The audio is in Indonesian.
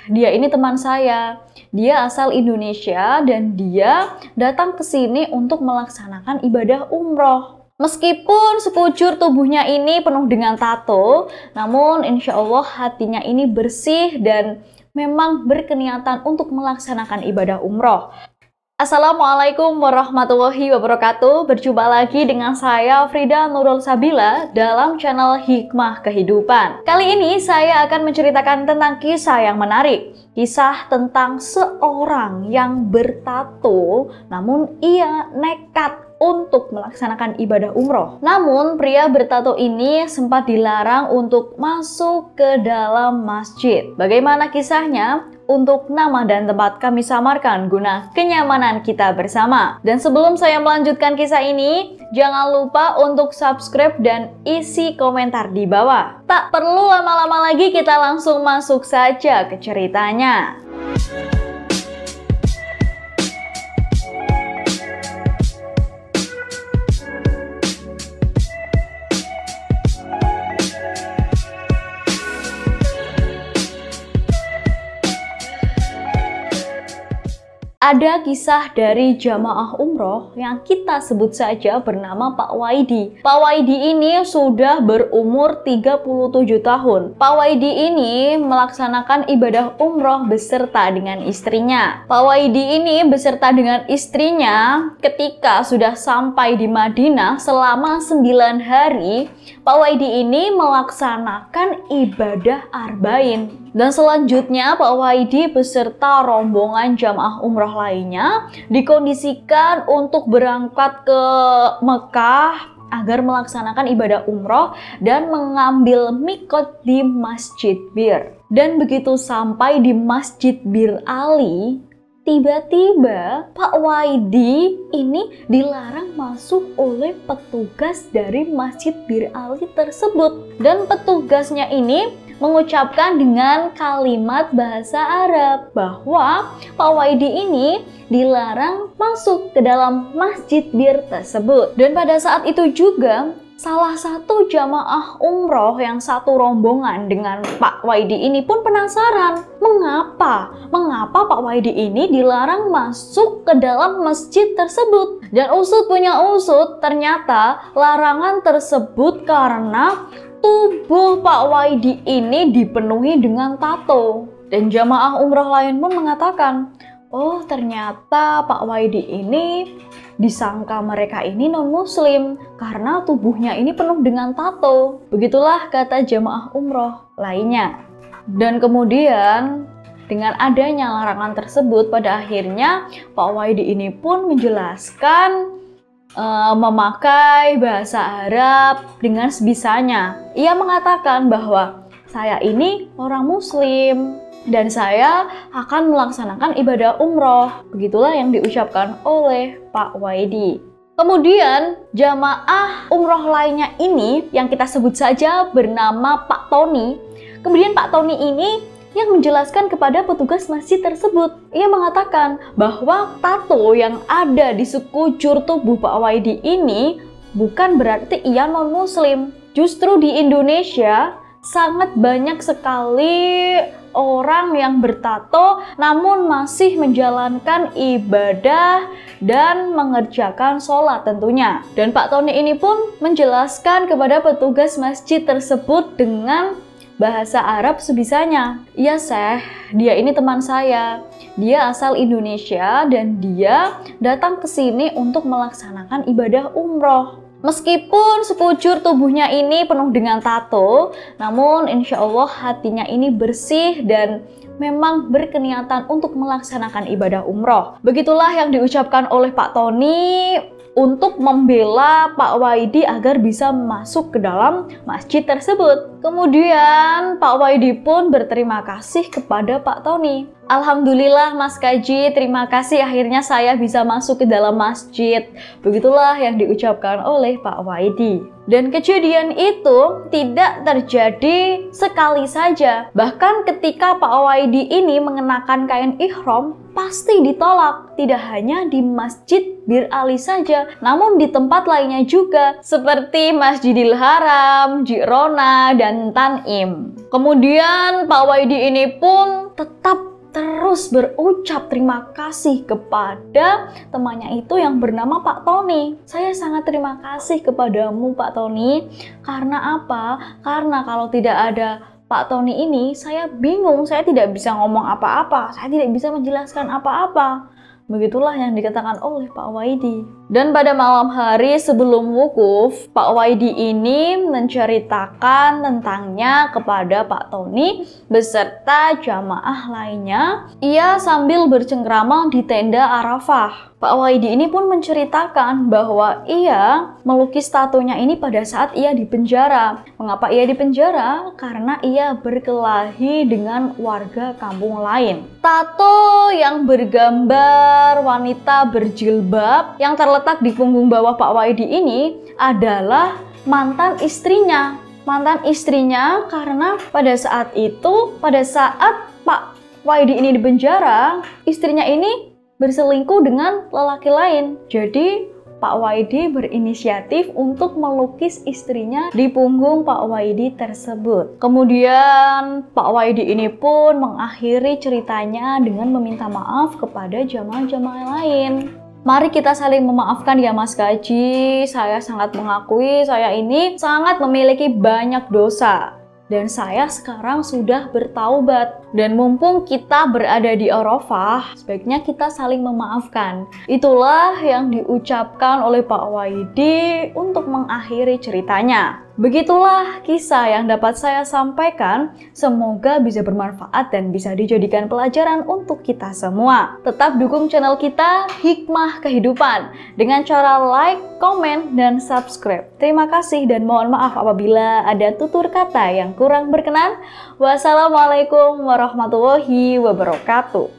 dia ini teman saya. Dia asal Indonesia dan dia datang ke sini untuk melaksanakan ibadah umroh. Meskipun sekujur tubuhnya ini penuh dengan tato, namun insya Allah hatinya ini bersih dan memang berkeniatan untuk melaksanakan ibadah umroh. Assalamualaikum warahmatullahi wabarakatuh. Berjumpa lagi dengan saya Frida Nurul Sabila dalam channel Hikmah Kehidupan. Kali ini saya akan menceritakan tentang kisah yang menarik. Kisah tentang seorang yang bertato namun ia nekat untuk melaksanakan ibadah umroh. Namun pria bertato ini sempat dilarang untuk masuk ke dalam masjid. Bagaimana kisahnya? Untuk nama dan tempat kami samarkan guna kenyamanan kita bersama. Dan sebelum saya melanjutkan kisah ini, jangan lupa untuk subscribe dan isi komentar di bawah. Tak perlu lama-lama lagi, kita langsung masuk saja ke ceritanya. Ada kisah dari jamaah umroh yang kita sebut saja bernama Pak Waidi. Pak Waidi ini sudah berumur 37 tahun. Pak Waidi ini melaksanakan ibadah umroh beserta dengan istrinya. Pak Waidi ini beserta dengan istrinya ketika sudah sampai di Madinah selama 9 hari, Pak Waidi ini melaksanakan ibadah arba'in. Dan selanjutnya Pak Waidi beserta rombongan jamaah umroh lainnya dikondisikan untuk berangkat ke Mekah agar melaksanakan ibadah umroh dan mengambil mikot di Masjid Bir. Dan begitu sampai di Masjid Bir Ali, tiba-tiba Pak Waidi ini dilarang masuk oleh petugas dari Masjid Bir Ali tersebut. Dan petugasnya ini mengucapkan dengan kalimat bahasa Arab bahwa Pak Waidi ini dilarang masuk ke dalam Masjid Bir tersebut. Dan pada saat itu juga salah satu jamaah umroh yang satu rombongan dengan Pak Waidi ini pun penasaran, mengapa Pak Waidi ini dilarang masuk ke dalam masjid tersebut. Dan usut punya usut, ternyata larangan tersebut karena tubuh Pak Waidi ini dipenuhi dengan tato. Dan jamaah umroh lain pun mengatakan, oh ternyata Pak Waidi ini disangka mereka ini non-muslim karena tubuhnya ini penuh dengan tato. Begitulah kata jamaah umroh lainnya. Dan kemudian dengan adanya larangan tersebut, pada akhirnya Pak Waidi ini pun menjelaskan memakai bahasa Arab dengan sebisanya. Ia mengatakan bahwa saya ini orang muslim dan saya akan melaksanakan ibadah umroh. Begitulah yang diucapkan oleh Pak Waidi. Kemudian jamaah umroh lainnya ini yang kita sebut saja bernama Pak Tony. Kemudian Pak Tony ini yang menjelaskan kepada petugas masjid tersebut. Ia mengatakan bahwa tato yang ada di sekujur tubuh Pak Waidi ini bukan berarti ia non-muslim. Justru di Indonesia sangat banyak sekali orang yang bertato namun masih menjalankan ibadah dan mengerjakan sholat tentunya. Dan Pak Tony ini pun menjelaskan kepada petugas masjid tersebut dengan bahasa Arab sebisanya. Iya Syekh, dia ini teman saya. Dia asal Indonesia dan dia datang ke sini untuk melaksanakan ibadah umroh. Meskipun sekujur tubuhnya ini penuh dengan tato, namun insya Allah hatinya ini bersih dan memang berkeniatan untuk melaksanakan ibadah umroh. Begitulah yang diucapkan oleh Pak Tony untuk membela Pak Waidi agar bisa masuk ke dalam masjid tersebut. Kemudian Pak Waidi pun berterima kasih kepada Pak Tony. Alhamdulillah Mas Kaji, terima kasih akhirnya saya bisa masuk ke dalam masjid. Begitulah yang diucapkan oleh Pak Waidi. Dan kejadian itu tidak terjadi sekali saja. Bahkan ketika Pak Waidi ini mengenakan kain ihram, pasti ditolak. Tidak hanya di Masjid Bir Ali saja, namun di tempat lainnya juga, seperti Masjidil Haram, Ji'rona, dan Tan'im. Kemudian Pak Waidi ini pun tetap terus berucap terima kasih kepada temannya itu yang bernama Pak Tony. Saya sangat terima kasih kepadamu Pak Tony. Karena apa? Karena kalau tidak ada Pak Tony ini, saya bingung, saya tidak bisa ngomong apa-apa, saya tidak bisa menjelaskan apa-apa. Begitulah yang dikatakan oleh Pak Waidi. Dan pada malam hari sebelum wukuf, Pak Waidi ini menceritakan tentangnya kepada Pak Tony beserta jamaah lainnya. Ia sambil bercengkrama di tenda Arafah. Pak Waidi ini pun menceritakan bahwa ia melukis tatonya ini pada saat ia di penjara. Mengapa ia di penjara? Karena ia berkelahi dengan warga kampung lain. Tato yang bergambar wanita berjilbab yang terletak di punggung bawah Pak Waidi ini adalah mantan istrinya. Mantan istrinya karena pada saat Pak Waidi ini di penjara, istrinya ini berselingkuh dengan lelaki lain. Jadi Pak Waidi berinisiatif untuk melukis istrinya di punggung Pak Waidi tersebut. Kemudian Pak Waidi ini pun mengakhiri ceritanya dengan meminta maaf kepada jamaah-jamaah lain. Mari kita saling memaafkan ya Mas Gaji. Saya sangat mengakui saya ini sangat memiliki banyak dosa. Dan saya sekarang sudah bertaubat. Dan mumpung kita berada di Arafah, sebaiknya kita saling memaafkan. Itulah yang diucapkan oleh Pak Waidi untuk mengakhiri ceritanya. Begitulah kisah yang dapat saya sampaikan. Semoga bisa bermanfaat dan bisa dijadikan pelajaran untuk kita semua. Tetap dukung channel kita Hikmah Kehidupan dengan cara like, komen, dan subscribe. Terima kasih dan mohon maaf apabila ada tutur kata yang kurang berkenan. Wassalamualaikum warahmatullahi wabarakatuh.